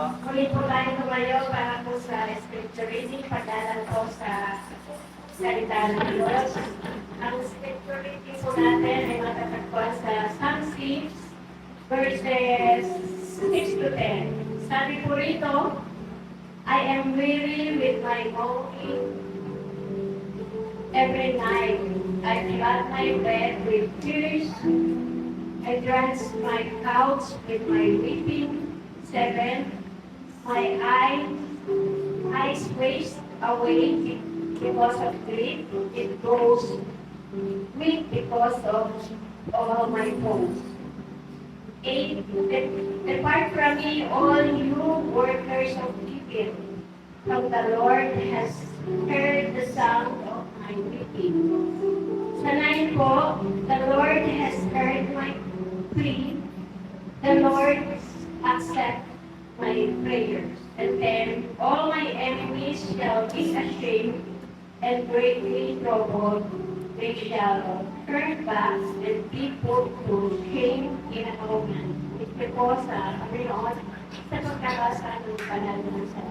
Muli po tayo tumayo para po sa scripture reading. Pagdalan po sa salita ng Diyos. Ang scripture reading po natin ay matatagpuan sa Psalm 6, verses 6 to 10. Sabi po rito, I am weary with my moaning every night. I flood my bed with tears. I drench my couch with my weeping. 7. My eyes waste away because of grief. It grows weak because of all my bones. 8. Depart from me, all you workers of evil. For the Lord has heard the sound of my weeping. Sa 9 po, the Lord has heard my plea. The Lord accept my prayers. And then all my enemies shall be ashamed and greatly troubled. They shall turn back and be put to shame in a moment. Ito po sa Panginoon sa pagkakasa ng panahon sa